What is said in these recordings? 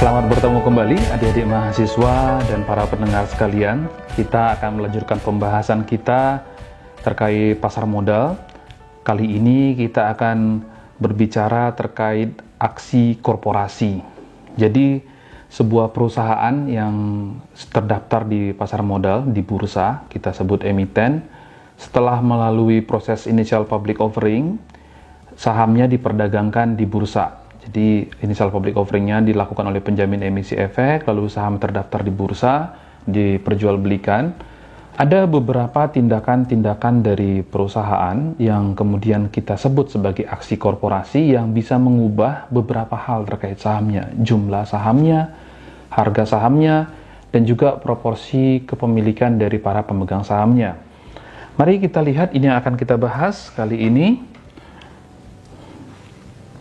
Selamat bertemu kembali adik-adik mahasiswa dan para pendengar sekalian. Kita akan melanjutkan pembahasan kita terkait pasar modal. Kali ini kita akan berbicara terkait aksi korporasi. Jadi sebuah perusahaan yang terdaftar di pasar modal, di bursa, kita sebut emiten, setelah melalui proses initial public offering, sahamnya diperdagangkan di bursa. Jadi initial public offering-nya dilakukan oleh penjamin emisi efek, lalu saham terdaftar di bursa, diperjualbelikan. Ada beberapa tindakan-tindakan dari perusahaan yang kemudian kita sebut sebagai aksi korporasi yang bisa mengubah beberapa hal terkait sahamnya, jumlah sahamnya, harga sahamnya, dan juga proporsi kepemilikan dari para pemegang sahamnya. Mari kita lihat ini yang akan kita bahas kali ini.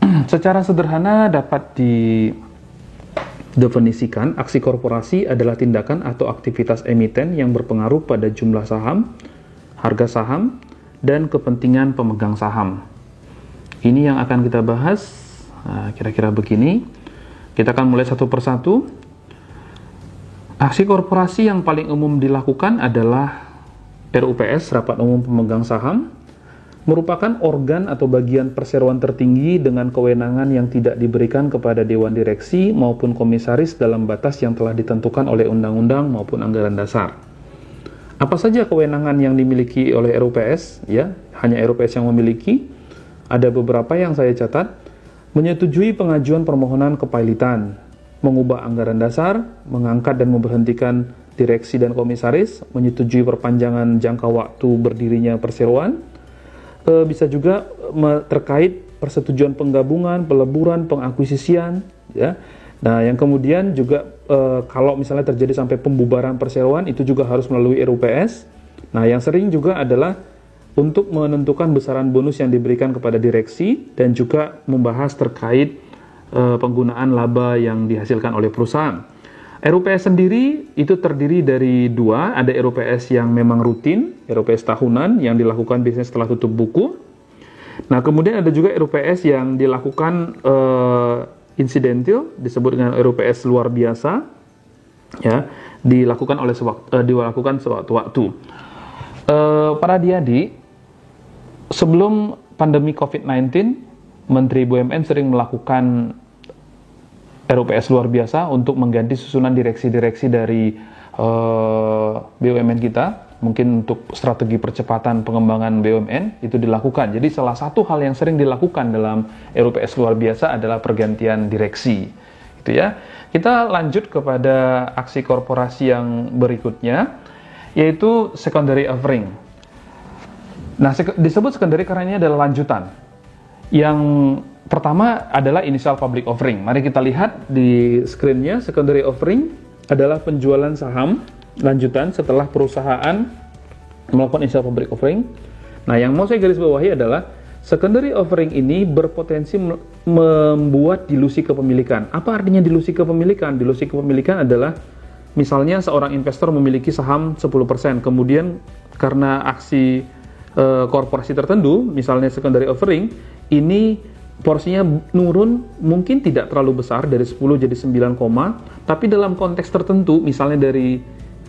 Secara sederhana dapat didefinisikan, aksi korporasi adalah tindakan atau aktivitas emiten yang berpengaruh pada jumlah saham, harga saham, dan kepentingan pemegang saham. Ini yang akan kita bahas, kira-kira begini. Kita akan mulai satu persatu. Aksi korporasi yang paling umum dilakukan adalah RUPS, Rapat Umum Pemegang Saham, merupakan organ atau bagian perseroan tertinggi dengan kewenangan yang tidak diberikan kepada Dewan Direksi maupun komisaris dalam batas yang telah ditentukan oleh undang-undang maupun anggaran dasar. Apa saja kewenangan yang dimiliki oleh RUPS? Ya, hanya RUPS yang memiliki. Ada beberapa yang saya catat. Menyetujui pengajuan permohonan kepailitan, mengubah anggaran dasar, mengangkat dan memberhentikan direksi dan komisaris, menyetujui perpanjangan jangka waktu berdirinya perseroan. Bisa juga terkait persetujuan penggabungan, peleburan, pengakuisisian, ya. Nah, yang kemudian juga kalau misalnya terjadi sampai pembubaran perseroan itu juga harus melalui RUPS. Nah, yang sering juga adalah untuk menentukan besaran bonus yang diberikan kepada direksi dan juga membahas terkait penggunaan laba yang dihasilkan oleh perusahaan. RUPS sendiri itu terdiri dari dua, ada RUPS yang memang rutin, RUPS tahunan yang dilakukan biasanya setelah tutup buku. Nah, kemudian ada juga RUPS yang dilakukan insidental, disebut dengan RUPS luar biasa, ya, dilakukan sewaktu-waktu. Para adik-adik, sebelum pandemi COVID-19, Menteri BUMN sering melakukan RUPS luar biasa untuk mengganti susunan direksi-direksi dari BUMN kita. Mungkin untuk strategi percepatan pengembangan BUMN itu dilakukan. Jadi salah satu hal yang sering dilakukan dalam RUPS luar biasa adalah pergantian direksi. Gitu ya. Kita lanjut kepada aksi korporasi yang berikutnya, yaitu secondary offering. Nah, disebut secondary karena ini adalah lanjutan. Yang pertama adalah initial public offering. Mari kita lihat di screen-nya. Secondary offering adalah penjualan saham lanjutan setelah perusahaan melakukan initial public offering. Nah, yang mau saya garis bawahi adalah secondary offering ini berpotensi membuat dilusi kepemilikan. Apa artinya dilusi kepemilikan? Dilusi kepemilikan adalah misalnya seorang investor memiliki saham 10%, kemudian karena aksi korporasi tertentu, misalnya secondary offering, ini porsinya nurun mungkin tidak terlalu besar dari 10 jadi 9, tapi dalam konteks tertentu misalnya dari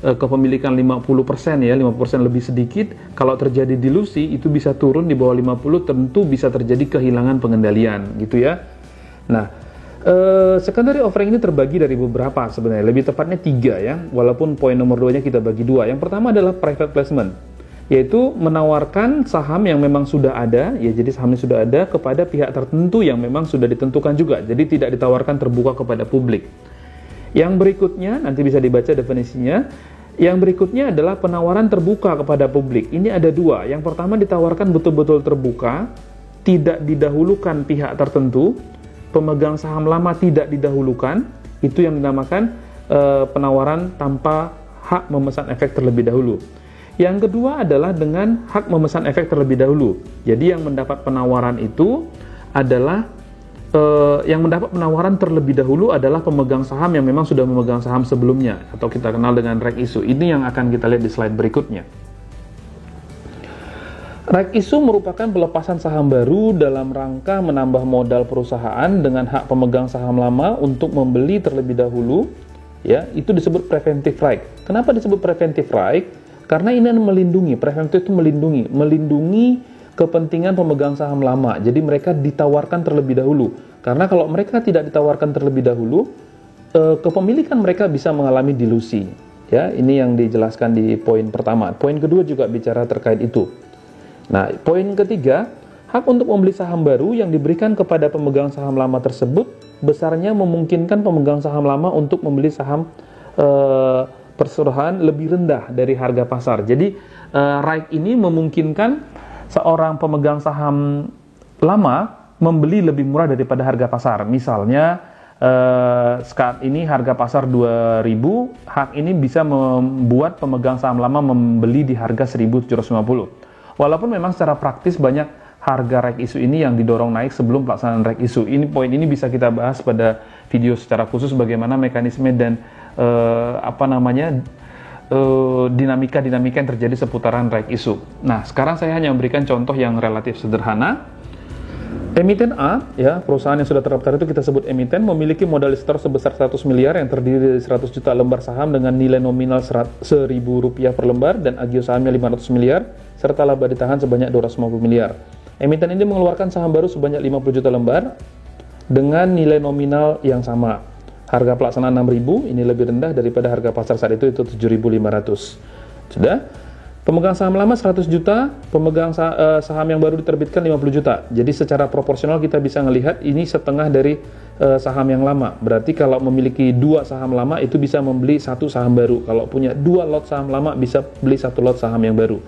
kepemilikan 50% ya, 50% lebih sedikit, kalau terjadi dilusi itu bisa turun di bawah 50, tentu bisa terjadi kehilangan pengendalian gitu ya. Nah, secondary offering ini terbagi dari beberapa sebenarnya, lebih tepatnya 3 ya, walaupun poin nomor 2-nya kita bagi 2. Yang pertama adalah private placement, yaitu menawarkan saham yang memang sudah ada, ya jadi sahamnya sudah ada kepada pihak tertentu yang memang sudah ditentukan juga, jadi tidak ditawarkan terbuka kepada publik. Yang berikutnya, nanti bisa dibaca definisinya, yang berikutnya adalah penawaran terbuka kepada publik. Ini ada 2, yang pertama ditawarkan betul-betul terbuka, tidak didahulukan pihak tertentu, pemegang saham lama tidak didahulukan, itu yang dinamakan penawaran tanpa hak memesan efek terlebih dahulu. Yang kedua adalah dengan hak memesan efek terlebih dahulu. Jadi yang mendapat penawaran itu adalah yang mendapat penawaran terlebih dahulu adalah pemegang saham yang memang sudah memegang saham sebelumnya, atau kita kenal dengan reg issue. Ini yang akan kita lihat di slide berikutnya. Right issue merupakan pelepasan saham baru dalam rangka menambah modal perusahaan dengan hak pemegang saham lama untuk membeli terlebih dahulu. Ya, itu disebut preventive right. Kenapa disebut preventive right? Karena ini melindungi, preventive itu melindungi kepentingan pemegang saham lama. Jadi mereka ditawarkan terlebih dahulu. Karena kalau mereka tidak ditawarkan terlebih dahulu, kepemilikan mereka bisa mengalami dilusi. Ya, ini yang dijelaskan di poin pertama. Poin kedua juga bicara terkait itu. Nah, poin ketiga, hak untuk membeli saham baru yang diberikan kepada pemegang saham lama tersebut besarnya memungkinkan pemegang saham lama untuk membeli saham perusahaan lebih rendah dari harga pasar. Jadi, right ini memungkinkan seorang pemegang saham lama membeli lebih murah daripada harga pasar. Misalnya, saat ini harga pasar 2.000, hak ini bisa membuat pemegang saham lama membeli di harga 1.750. Walaupun memang secara praktis banyak harga right issue ini yang didorong naik sebelum pelaksanaan right issue. Poin ini bisa kita bahas pada video secara khusus bagaimana mekanisme dan dinamika-dinamika yang terjadi seputaran right issue. Nah, sekarang saya hanya memberikan contoh yang relatif sederhana. Emiten A, ya, perusahaan yang sudah terdaftar itu kita sebut emiten, memiliki modal store sebesar 100 miliar yang terdiri dari 100 juta lembar saham dengan nilai nominal Rp1.000 per lembar dan agio sahamnya 500 miliar, serta laba ditahan sebanyak 250 miliar. Emiten ini mengeluarkan saham baru sebanyak 50 juta lembar dengan nilai nominal yang sama. Harga pelaksanaan 6.000, ini lebih rendah daripada harga pasar saat itu 7.500. Sudah? Pemegang saham lama 100 juta, pemegang saham yang baru diterbitkan 50 juta. Jadi secara proporsional kita bisa melihat ini setengah dari saham yang lama. Berarti kalau memiliki 2 saham lama itu bisa membeli 1 saham baru. Kalau punya 2 lot saham lama bisa beli 1 lot saham yang baru.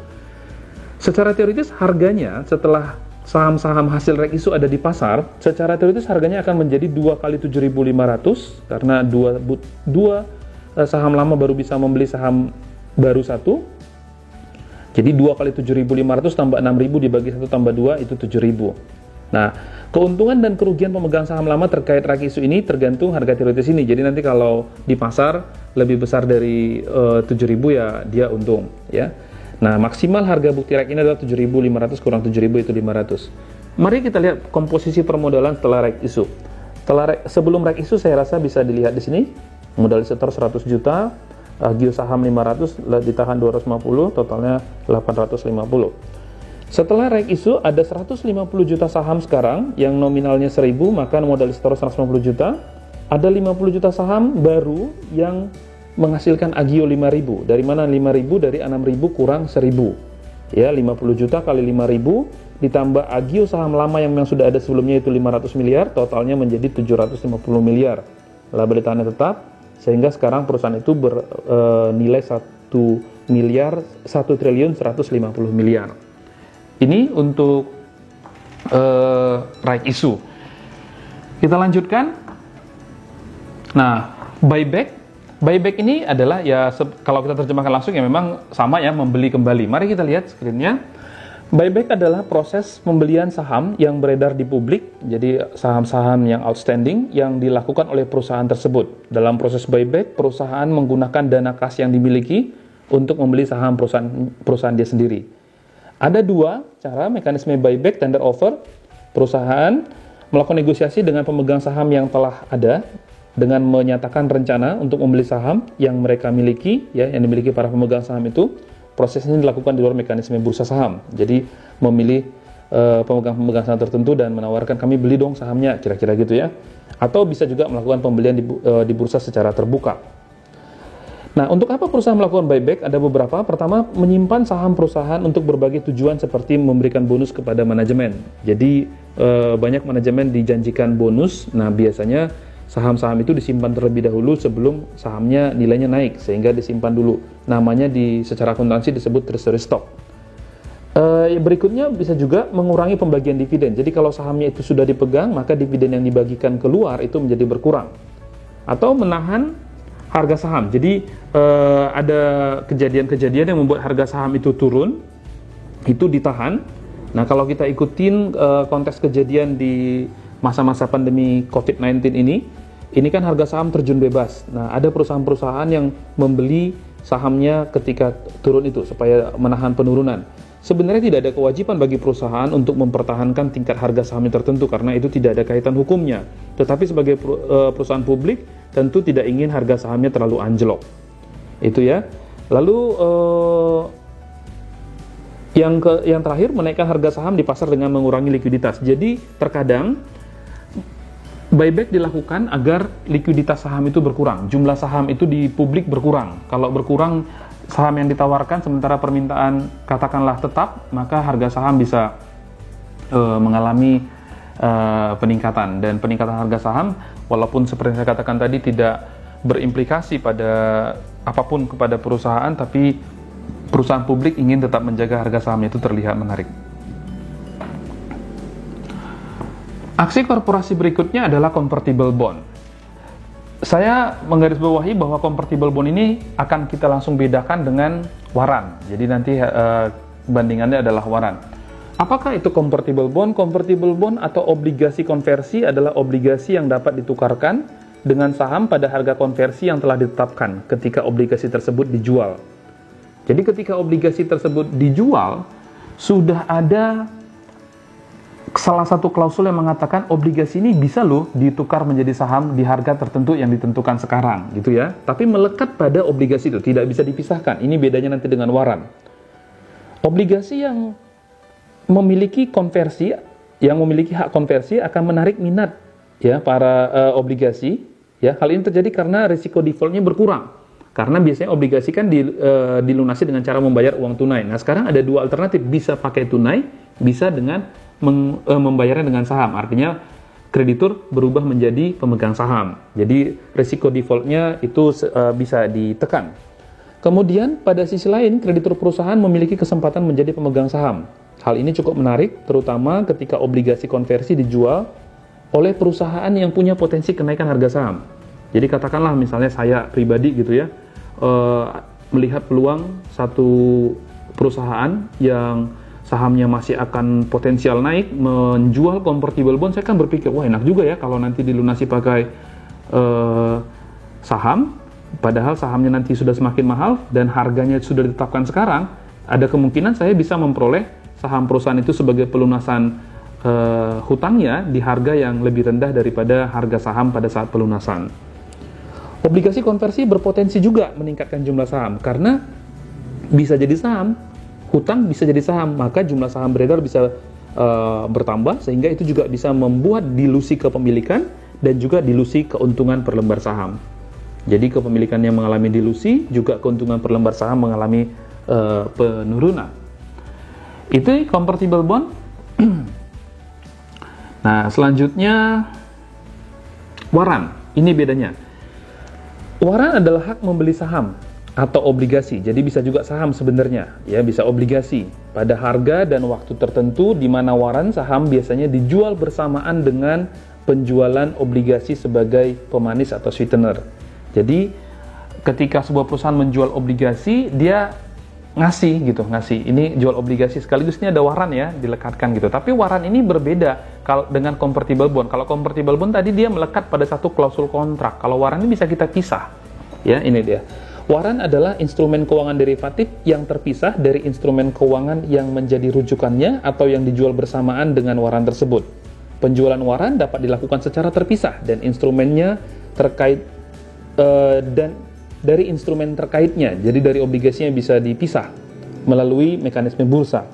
Secara teoritis harganya setelah saham-saham hasil right issue ada di pasar, secara teoritis harganya akan menjadi 2 kali 7.500 karena 2 saham lama baru bisa membeli saham baru 1. Jadi 2 kali 7.500 tambah 6.000 dibagi 1 tambah 2 itu 7.000. Nah, keuntungan dan kerugian pemegang saham lama terkait right issue ini tergantung harga teoritis ini. Jadi nanti kalau di pasar lebih besar dari 7.000 ya dia untung, ya. Nah, maksimal harga bukti right ini adalah 7.500 kurang 7.000 itu 500. Mari kita lihat komposisi permodalan setelah right issue. Sebelum right issue saya rasa bisa dilihat di sini. Modal setor 100 juta, agio saham 500, ditahan 250, totalnya 850. Setelah right issue ada 150 juta saham sekarang yang nominalnya 1.000, maka modal setor 150 juta. Ada 50 juta saham baru yang menghasilkan agio 5.000. Dari mana 5.000? Dari 6.000 kurang 1.000. Ya, 50 juta kali 5.000 ditambah agio saham lama yang sudah ada sebelumnya itu 500 miliar, totalnya menjadi 750 miliar. Laba ditahannya tetap, sehingga sekarang perusahaan itu bernilai 1 triliun 150 miliar. Ini untuk right issue. Kita lanjutkan. Nah, buyback ini adalah ya kalau kita terjemahkan langsung ya memang sama ya, membeli kembali. Mari kita lihat screen-nya. Buyback adalah proses pembelian saham yang beredar di publik, jadi saham-saham yang outstanding yang dilakukan oleh perusahaan tersebut. Dalam proses buyback, perusahaan menggunakan dana kas yang dimiliki untuk membeli saham perusahaan dia sendiri. Ada 2 cara mekanisme buyback, tender offer. Perusahaan melakukan negosiasi dengan pemegang saham yang telah ada dengan menyatakan rencana untuk membeli saham yang mereka miliki, ya, yang dimiliki para pemegang saham itu. Proses ini dilakukan di luar mekanisme bursa saham. Jadi memilih pemegang saham tertentu dan menawarkan kami beli dong sahamnya, kira-kira gitu ya. Atau bisa juga melakukan pembelian di bursa secara terbuka. Nah, untuk apa perusahaan melakukan buyback? Ada beberapa. Pertama, menyimpan saham perusahaan untuk berbagai tujuan seperti memberikan bonus kepada manajemen. Jadi banyak manajemen dijanjikan bonus. Nah, biasanya saham-saham itu disimpan terlebih dahulu sebelum sahamnya nilainya naik, sehingga disimpan dulu. Namanya secara akuntansi disebut treasury stock. Berikutnya bisa juga mengurangi pembagian dividen. Jadi kalau sahamnya itu sudah dipegang, maka dividen yang dibagikan keluar itu menjadi berkurang. Atau menahan harga saham. Jadi ada kejadian-kejadian yang membuat harga saham itu turun, itu ditahan. Nah, kalau kita ikutin konteks kejadian di masa-masa pandemi COVID-19 ini kan harga saham terjun bebas. Nah, ada perusahaan-perusahaan yang membeli sahamnya ketika turun itu supaya menahan penurunan. sebenarnya tidak ada kewajiban bagi perusahaan untuk mempertahankan tingkat harga sahamnya tertentu karena itu tidak ada kaitan hukumnya. Tetapi sebagai perusahaan publik tentu tidak ingin harga sahamnya terlalu anjlok. Itu ya. Lalu yang terakhir, menaikkan harga saham di pasar dengan mengurangi likuiditas. Jadi terkadang buyback dilakukan agar likuiditas saham itu berkurang, jumlah saham itu di publik berkurang. Kalau berkurang saham yang ditawarkan sementara permintaan katakanlah tetap, maka harga saham bisa mengalami peningkatan. Dan peningkatan harga saham walaupun seperti saya katakan tadi tidak berimplikasi pada apapun kepada perusahaan, tapi perusahaan publik ingin tetap menjaga harga sahamnya itu terlihat menarik. Aksi korporasi berikutnya adalah convertible bond. Saya menggarisbawahi bahwa convertible bond ini akan kita langsung bedakan dengan waran. Jadi nanti bandingannya adalah waran. Apakah itu convertible bond? Convertible bond atau obligasi konversi adalah obligasi yang dapat ditukarkan dengan saham pada harga konversi yang telah ditetapkan ketika obligasi tersebut dijual. Jadi ketika obligasi tersebut dijual, sudah ada salah satu klausul yang mengatakan obligasi ini bisa loh ditukar menjadi saham di harga tertentu yang ditentukan sekarang, gitu ya. Tapi melekat pada obligasi itu, tidak bisa dipisahkan. Ini bedanya nanti dengan waran. Obligasi yang memiliki konversi, yang memiliki hak konversi akan menarik minat ya para obligasi. Ya, hal ini terjadi karena risiko defaultnya berkurang. Karena biasanya obligasi kan dilunasi dengan cara membayar uang tunai. Nah, sekarang ada dua alternatif, bisa pakai tunai, bisa dengan membayarnya dengan saham. Artinya kreditur berubah menjadi pemegang saham. Jadi risiko defaultnya itu bisa ditekan. Kemudian pada sisi lain, kreditur perusahaan memiliki kesempatan menjadi pemegang saham. Hal ini cukup menarik, terutama ketika obligasi konversi dijual oleh perusahaan yang punya potensi kenaikan harga saham. Jadi katakanlah misalnya saya pribadi gitu ya, melihat peluang satu perusahaan yang sahamnya masih akan potensial naik, menjual convertible bond, saya kan berpikir, wah enak juga ya kalau nanti dilunasi pakai saham, padahal sahamnya nanti sudah semakin mahal dan harganya sudah ditetapkan sekarang, ada kemungkinan saya bisa memperoleh saham perusahaan itu sebagai pelunasan hutangnya di harga yang lebih rendah daripada harga saham pada saat pelunasan. Obligasi konversi berpotensi juga meningkatkan jumlah saham, karena bisa jadi saham, hutang bisa jadi saham, maka jumlah saham beredar bisa bertambah, sehingga itu juga bisa membuat dilusi kepemilikan dan juga dilusi keuntungan per lembar saham. Jadi kepemilikannya mengalami dilusi, juga keuntungan per lembar saham mengalami penurunan. Itu convertible bond. Nah, selanjutnya waran. Ini bedanya. Waran adalah hak membeli saham atau obligasi. Jadi bisa juga saham sebenarnya, ya bisa obligasi pada harga dan waktu tertentu, di mana waran saham biasanya dijual bersamaan dengan penjualan obligasi sebagai pemanis atau sweetener. Jadi ketika sebuah perusahaan menjual obligasi, dia ngasih ini jual obligasi, sekaligus ini ada waran ya dilekatkan gitu. Tapi waran ini berbeda kalau dengan convertible bond. Kalau convertible bond tadi dia melekat pada satu klausul kontrak. Kalau waran ini bisa kita pisah. Ya, ini dia. Waran adalah instrumen keuangan derivatif yang terpisah dari instrumen keuangan yang menjadi rujukannya atau yang dijual bersamaan dengan waran tersebut. Penjualan waran dapat dilakukan secara terpisah dan instrumennya terkait dan dari instrumen terkaitnya, jadi dari obligasinya bisa dipisah melalui mekanisme bursa.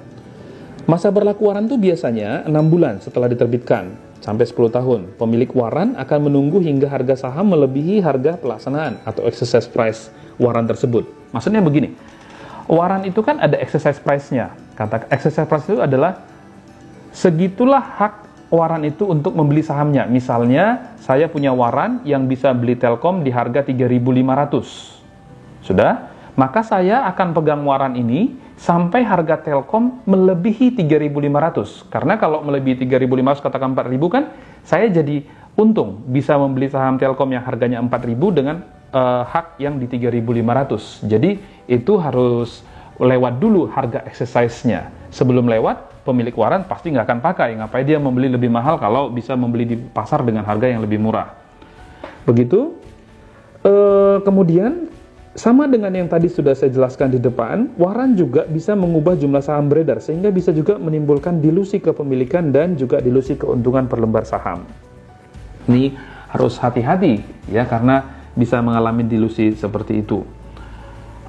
Masa berlaku waran itu biasanya 6 bulan setelah diterbitkan, sampai 10 tahun. Pemilik waran akan menunggu hingga harga saham melebihi harga pelaksanaan atau exercise price waran tersebut. Maksudnya begini, waran itu kan ada exercise price-nya. Kata exercise price itu adalah segitulah hak waran itu untuk membeli sahamnya. Misalnya, saya punya waran yang bisa beli Telkom di harga 3.500. Sudah? Maka saya akan pegang waran ini sampai harga Telkom melebihi 3.500. Karena kalau melebihi 3.500, katakan 4.000 kan, saya jadi untung bisa membeli saham Telkom yang harganya 4.000 dengan hak yang di 3.500. Jadi, itu harus lewat dulu harga exercise-nya. Sebelum lewat, pemilik waran pasti nggak akan pakai. Ngapain dia membeli lebih mahal kalau bisa membeli di pasar dengan harga yang lebih murah. Begitu. Kemudian sama dengan yang tadi sudah saya jelaskan di depan, waran juga bisa mengubah jumlah saham beredar, sehingga bisa juga menimbulkan dilusi kepemilikan dan juga dilusi keuntungan per lembar saham. Ini harus hati-hati ya, karena bisa mengalami dilusi seperti itu.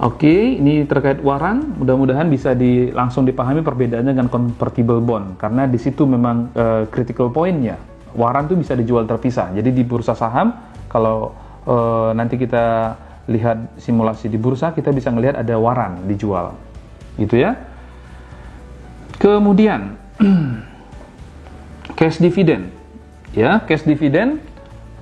Oke, ini terkait waran, mudah-mudahan bisa langsung dipahami perbedaannya dengan convertible bond, karena di situ memang critical point-nya. Waran itu bisa dijual terpisah. Jadi di bursa saham, kalau nanti kita lihat simulasi di bursa, kita bisa melihat ada waran dijual. Gitu ya. Kemudian cash dividend. Ya, cash dividend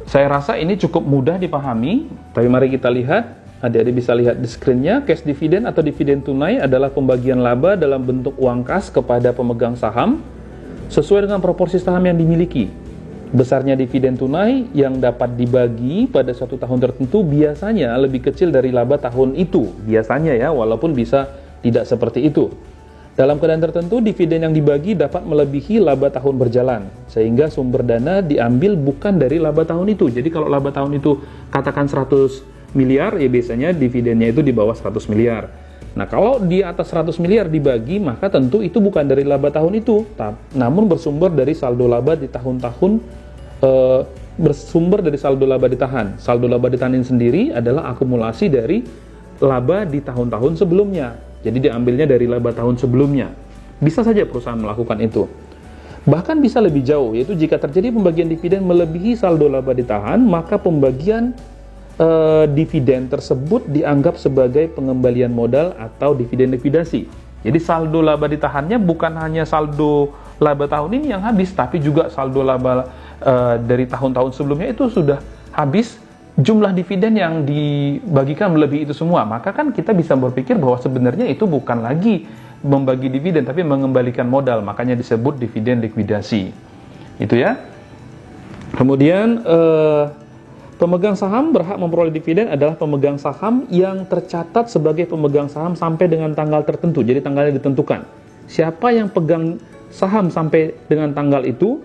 saya rasa ini cukup mudah dipahami, tapi mari kita lihat. Adik-adik bisa lihat di screen-nya, cash dividend atau dividen tunai adalah pembagian laba dalam bentuk uang kas kepada pemegang saham sesuai dengan proporsi saham yang dimiliki. Besarnya dividen tunai yang dapat dibagi pada suatu tahun tertentu biasanya lebih kecil dari laba tahun itu. Biasanya ya, walaupun bisa tidak seperti itu. Dalam keadaan tertentu, dividen yang dibagi dapat melebihi laba tahun berjalan, sehingga sumber dana diambil bukan dari laba tahun itu. Jadi kalau laba tahun itu katakan 100 miliar, ya biasanya dividennya itu di bawah 100 miliar. Nah, kalau di atas 100 miliar dibagi, maka tentu itu bukan dari laba tahun itu, namun bersumber dari saldo laba di tahun-tahun, bersumber dari saldo laba ditahan. Saldo laba ditahan sendiri adalah akumulasi dari laba di tahun-tahun sebelumnya. Jadi diambilnya dari laba tahun sebelumnya. Bisa saja perusahaan melakukan itu. Bahkan bisa lebih jauh, yaitu jika terjadi pembagian dividen melebihi saldo laba ditahan, maka pembagian dividen tersebut dianggap sebagai pengembalian modal atau dividen likuidasi. Jadi saldo laba ditahannya bukan hanya saldo laba tahun ini yang habis, tapi juga saldo laba dari tahun-tahun sebelumnya itu sudah habis, jumlah dividen yang dibagikan melebihi itu semua. Maka kan kita bisa berpikir bahwa sebenarnya itu bukan lagi membagi dividen, tapi mengembalikan modal, makanya disebut dividen likuidasi. Itu ya. Kemudian pemegang saham berhak memperoleh dividen adalah pemegang saham yang tercatat sebagai pemegang saham sampai dengan tanggal tertentu. Jadi tanggalnya ditentukan. Siapa yang pegang saham sampai dengan tanggal itu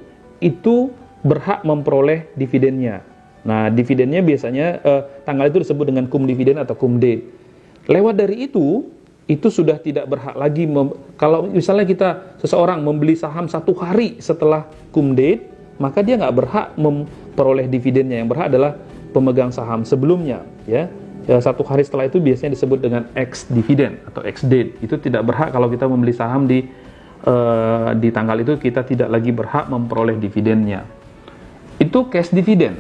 berhak memperoleh dividennya. Nah, dividennya biasanya tanggal itu disebut dengan cum dividen atau cum date. Lewat dari itu sudah tidak berhak lagi. Kalau misalnya seseorang membeli saham 1 hari setelah cum date, maka dia nggak berhak memperoleh dividennya. Yang berhak adalah pemegang saham sebelumnya, ya. 1 hari setelah itu biasanya disebut dengan ex dividen atau ex date. Itu tidak berhak kalau kita membeli saham di tanggal itu, kita tidak lagi berhak memperoleh dividennya. Itu cash dividen.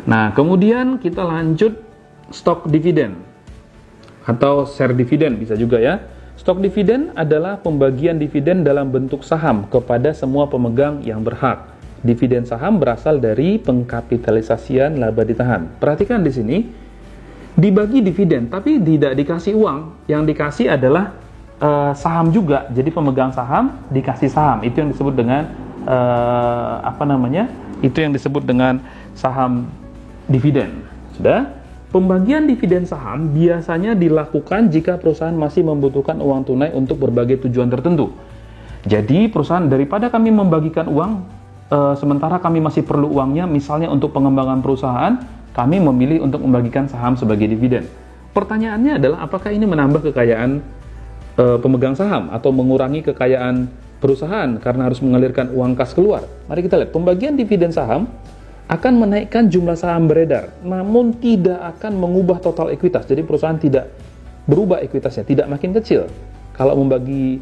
Nah, kemudian kita lanjut stock dividen atau share dividen bisa juga ya. Stok dividen adalah pembagian dividen dalam bentuk saham kepada semua pemegang yang berhak. Dividen saham berasal dari pengkapitalisasian laba ditahan. Perhatikan di sini, dibagi dividen, tapi tidak dikasih uang. Yang dikasih adalah saham juga. Jadi pemegang saham dikasih saham. Itu yang disebut dengan Itu yang disebut dengan saham dividen. Sudah? Pembagian dividen saham biasanya dilakukan jika perusahaan masih membutuhkan uang tunai untuk berbagai tujuan tertentu. Jadi perusahaan daripada kami membagikan uang, sementara kami masih perlu uangnya, misalnya untuk pengembangan perusahaan, kami memilih untuk membagikan saham sebagai dividen. Pertanyaannya adalah apakah ini menambah kekayaan pemegang saham atau mengurangi kekayaan perusahaan karena harus mengalirkan uang kas keluar? Mari kita lihat, pembagian dividen saham akan menaikkan jumlah saham beredar, namun tidak akan mengubah total ekuitas. Jadi perusahaan tidak berubah ekuitasnya, tidak makin kecil. Kalau membagi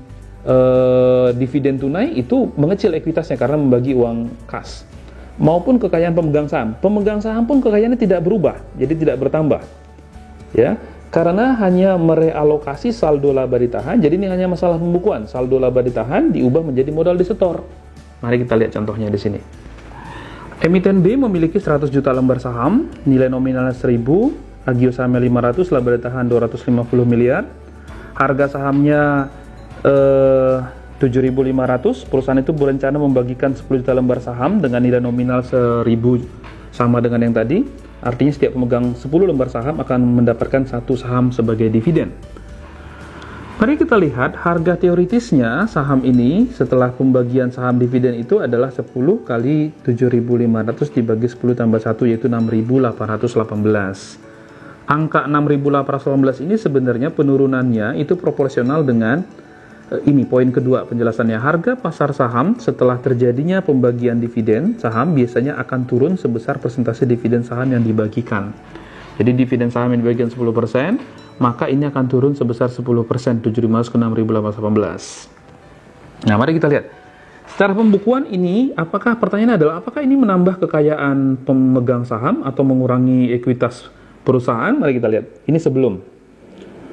dividen tunai itu mengecil ekuitasnya karena membagi uang kas. Maupun kekayaan pemegang saham. Pemegang saham pun kekayaannya tidak berubah, jadi tidak bertambah. Ya, karena hanya merealokasi saldo laba ditahan. Jadi ini hanya masalah pembukuan. Saldo laba ditahan diubah menjadi modal disetor. Mari kita lihat contohnya di sini. Emiten B memiliki 100 juta lembar saham, nilai nominalnya 1000, agio sahamnya 500, laba ditahan 250 miliar. Harga sahamnya 7.500. Perusahaan itu berencana membagikan 10 juta lembar saham dengan nilai nominal 1.000 sama dengan yang tadi. Artinya setiap pemegang 10 lembar saham akan mendapatkan 1 saham sebagai dividen. Mari kita lihat harga teoritisnya saham ini setelah pembagian saham dividen itu adalah 10 kali 7.500 dibagi 10 tambah 1 yaitu 6.818. angka 6.818 ini sebenarnya penurunannya itu proporsional dengan ini poin kedua penjelasannya. Harga pasar saham setelah terjadinya pembagian dividen saham biasanya akan turun sebesar persentase dividen saham yang dibagikan. Jadi dividen saham yang dibagikan 10%, maka ini akan turun sebesar 10%, 7.500 ke 6.818. Nah, mari kita lihat. Secara pembukuan ini, pertanyaannya adalah apakah ini menambah kekayaan pemegang saham atau mengurangi ekuitas perusahaan? Mari kita lihat. Ini sebelum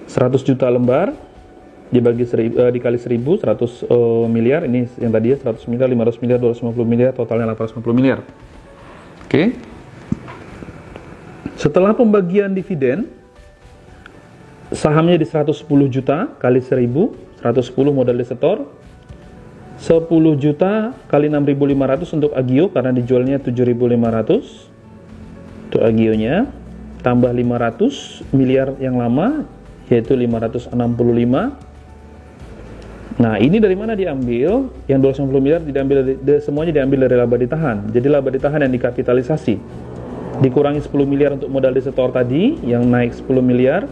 100 juta lembar dibagi dikali 1.000, 100 miliar, ini yang tadi ya 100 miliar, 500 miliar, 250 miliar, totalnya 850 miliar. Oke. Setelah pembagian dividen, sahamnya di 110 juta kali 1.000, 110 modal disetor, 10 juta kali 6.500 untuk Agio karena dijualnya 7.500 untuk Agionya, tambah 500 miliar yang lama yaitu 565. Nah, ini dari mana diambil? Yang 250 miliar semuanya diambil dari laba ditahan. Jadi laba ditahan yang dikapitalisasi dikurangi 10 miliar untuk modal disetor tadi yang naik 10 miliar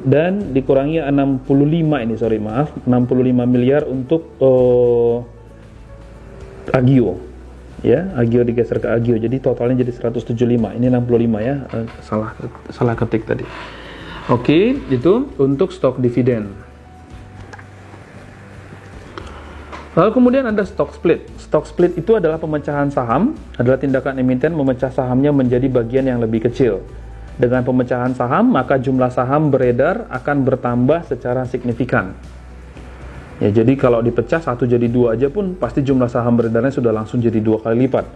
dan dikurangi 65 miliar untuk Agio. Ya, Agio digeser ke Agio. Jadi totalnya jadi 175. Ini 65 ya. Salah ketik tadi. Oke, itu untuk stok dividen. Lalu kemudian ada stock split. Stock split itu adalah pemecahan saham, adalah tindakan emiten memecah sahamnya menjadi bagian yang lebih kecil. Dengan pemecahan saham, maka jumlah saham beredar akan bertambah secara signifikan. Ya, jadi kalau dipecah 1 jadi 2 aja pun pasti jumlah saham beredarnya sudah langsung jadi 2 kali lipat.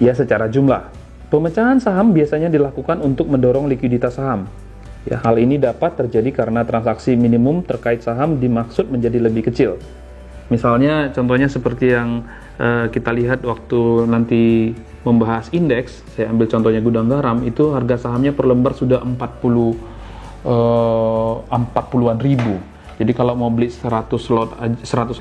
Ya, secara jumlah. Pemecahan saham biasanya dilakukan untuk mendorong likuiditas saham. Ya, hal ini dapat terjadi karena transaksi minimum terkait saham dimaksud menjadi lebih kecil. Misalnya contohnya seperti yang kita lihat waktu nanti membahas indeks, saya ambil contohnya gudang garam, itu harga sahamnya per lembar sudah 40-an ribu. Jadi kalau mau beli 100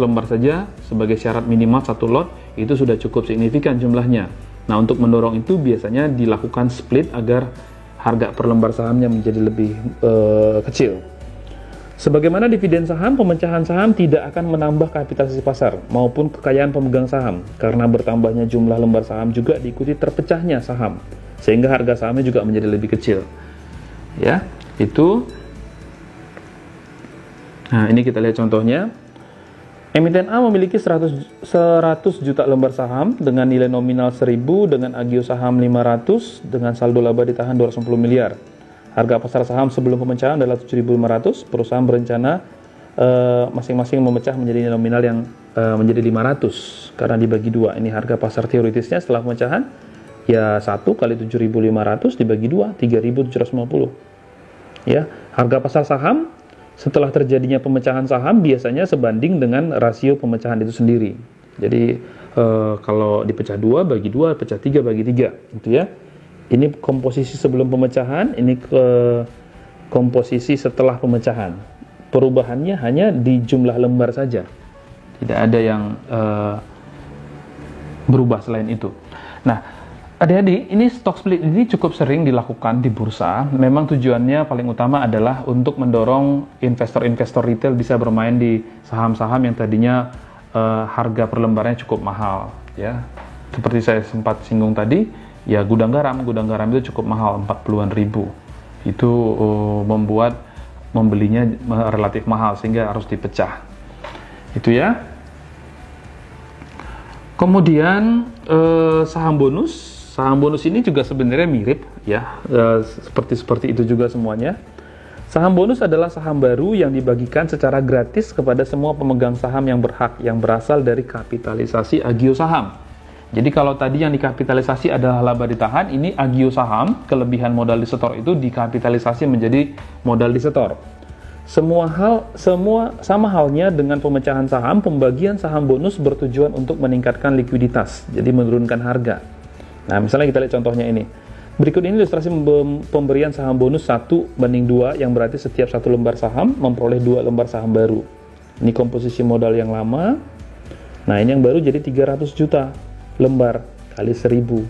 lembar saja sebagai syarat minimal 1 lot, itu sudah cukup signifikan jumlahnya. Nah, untuk mendorong itu biasanya dilakukan split agar harga per lembar sahamnya menjadi lebih kecil. Sebagaimana dividen saham, pemecahan saham tidak akan menambah kapitalisasi pasar maupun kekayaan pemegang saham karena bertambahnya jumlah lembar saham juga diikuti terpecahnya saham sehingga harga sahamnya juga menjadi lebih kecil. Ya, itu. Nah, ini kita lihat contohnya. Emiten A memiliki 100 juta lembar saham dengan nilai nominal 1.000 dengan agio saham 500 dengan saldo laba ditahan 210 miliar. Harga pasar saham sebelum pemecahan adalah 7.500. Perusahaan berencana masing-masing memecah menjadi nominal yang menjadi 500 karena dibagi 2. Ini harga pasar teoritisnya setelah pemecahan ya 1 kali 7.500 dibagi 2, 3.750. Ya, harga pasar saham setelah terjadinya pemecahan saham biasanya sebanding dengan rasio pemecahan itu sendiri. Jadi kalau dipecah 2 bagi 2, pecah 3 bagi 3 gitu ya. Ini komposisi sebelum pemecahan, ini ke komposisi setelah pemecahan. Perubahannya hanya di jumlah lembar saja. Tidak ada yang berubah selain itu. Nah, adik-adik, ini stock split ini cukup sering dilakukan di bursa. Memang tujuannya paling utama adalah untuk mendorong investor-investor retail bisa bermain di saham-saham yang tadinya harga per lembarnya cukup mahal. Ya, seperti saya sempat singgung tadi. Ya, gudang garam itu cukup mahal, 40-an ribu. Itu membuat membelinya relatif mahal sehingga harus dipecah. Itu ya. Kemudian saham bonus ini juga sebenarnya mirip ya, seperti itu juga semuanya. Saham bonus adalah saham baru yang dibagikan secara gratis kepada semua pemegang saham yang berhak yang berasal dari kapitalisasi agio saham. Jadi kalau tadi yang dikapitalisasi adalah laba ditahan, ini agio saham, kelebihan modal disetor itu dikapitalisasi menjadi modal disetor. Sama halnya dengan pemecahan saham, pembagian saham bonus bertujuan untuk meningkatkan likuiditas, jadi menurunkan harga. Nah, misalnya kita lihat contohnya ini. Berikut ini ilustrasi pemberian saham bonus 1:2, yang berarti setiap 1 lembar saham memperoleh 2 lembar saham baru. Ini komposisi modal yang lama. Nah, ini yang baru jadi 300 juta lembar kali 1.000.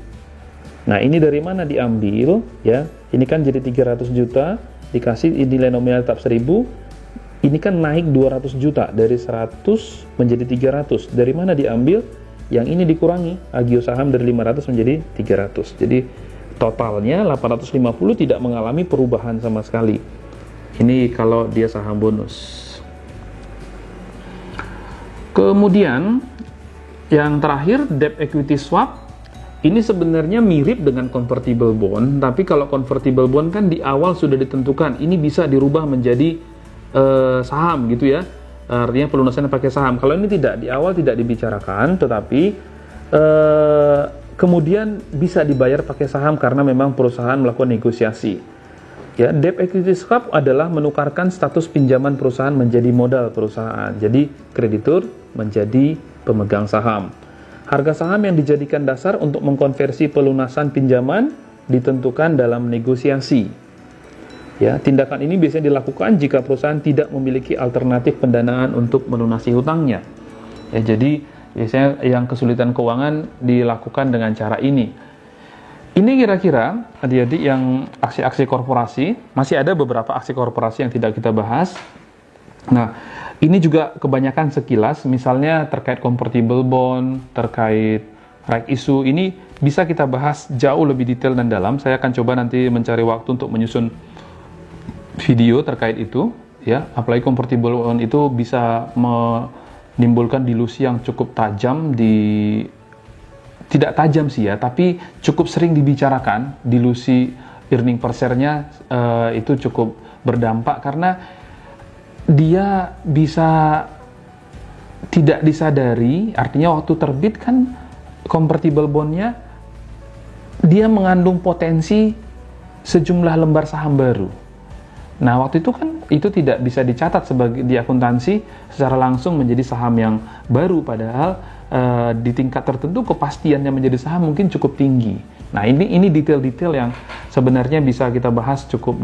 Nah, ini dari mana diambil ya? Ini kan jadi 300 juta dikasih nilai nominal tetap 1000. Ini kan naik 200 juta dari 100 menjadi 300. Dari mana diambil? Yang ini dikurangi agio saham dari 500 menjadi 300. Jadi totalnya 850 tidak mengalami perubahan sama sekali. Ini kalau dia saham bonus. Kemudian yang terakhir, debt equity swap. Ini sebenarnya mirip dengan convertible bond, tapi kalau convertible bond kan di awal sudah ditentukan ini bisa dirubah menjadi saham gitu ya, artinya pelunasannya pakai saham. Kalau ini tidak, di awal tidak dibicarakan, tetapi kemudian bisa dibayar pakai saham karena memang perusahaan melakukan negosiasi. Ya, debt equity swap adalah menukarkan status pinjaman perusahaan menjadi modal perusahaan. Jadi kreditur menjadi pemegang saham. Harga saham yang dijadikan dasar untuk mengkonversi pelunasan pinjaman ditentukan dalam negosiasi. Ya, tindakan ini biasanya dilakukan jika perusahaan tidak memiliki alternatif pendanaan untuk melunasi hutangnya. Ya, jadi biasanya yang kesulitan keuangan dilakukan dengan cara ini. Ini kira-kira adik-adik yang aksi-aksi korporasi. Masih ada beberapa aksi korporasi yang tidak kita bahas. Nah, ini juga kebanyakan sekilas, misalnya terkait convertible bond, terkait right issue, ini bisa kita bahas jauh lebih detail dan dalam. Saya akan coba nanti mencari waktu untuk menyusun video terkait itu, ya. Apalagi convertible bond itu bisa menimbulkan dilusi yang cukup tajam tidak tajam sih ya, tapi cukup sering dibicarakan. Dilusi earning per share-nya itu cukup berdampak karena dia bisa tidak disadari, artinya waktu terbit kan convertible bond-nya dia mengandung potensi sejumlah lembar saham baru. Nah, waktu itu kan itu tidak bisa dicatat sebagai di akuntansi secara langsung menjadi saham yang baru, padahal di tingkat tertentu kepastiannya menjadi saham mungkin cukup tinggi. Nah, ini detail-detail yang sebenarnya bisa kita bahas cukup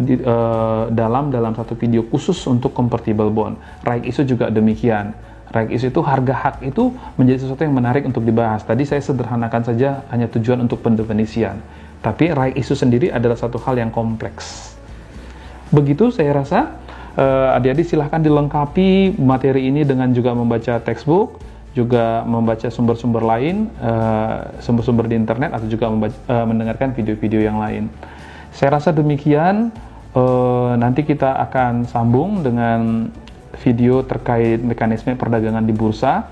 dalam satu video khusus untuk convertible bond. Right issue juga demikian. Right issue itu harga hak itu menjadi sesuatu yang menarik untuk dibahas. Tadi saya sederhanakan saja hanya tujuan untuk pendefinisian. Tapi right issue sendiri adalah satu hal yang kompleks. Begitu saya rasa, adik-adik silahkan dilengkapi materi ini dengan juga membaca textbook, juga membaca sumber-sumber lain, sumber-sumber di internet, atau juga mendengarkan video-video yang lain. Saya rasa demikian. Nanti kita akan sambung dengan video terkait mekanisme perdagangan di bursa,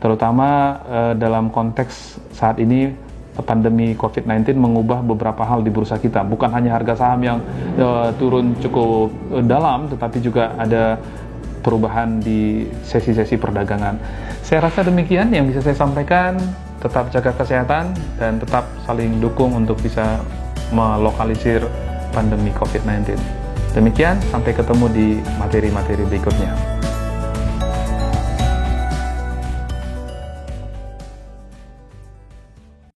terutama dalam konteks saat ini pandemi COVID-19 mengubah beberapa hal di bursa kita. Bukan hanya harga saham yang turun cukup dalam, tetapi juga ada perubahan di sesi-sesi perdagangan. Saya rasa demikian yang bisa saya sampaikan. Tetap jaga kesehatan dan tetap saling dukung untuk bisa melokalisir pandemi COVID-19. Demikian, sampai ketemu di materi-materi berikutnya.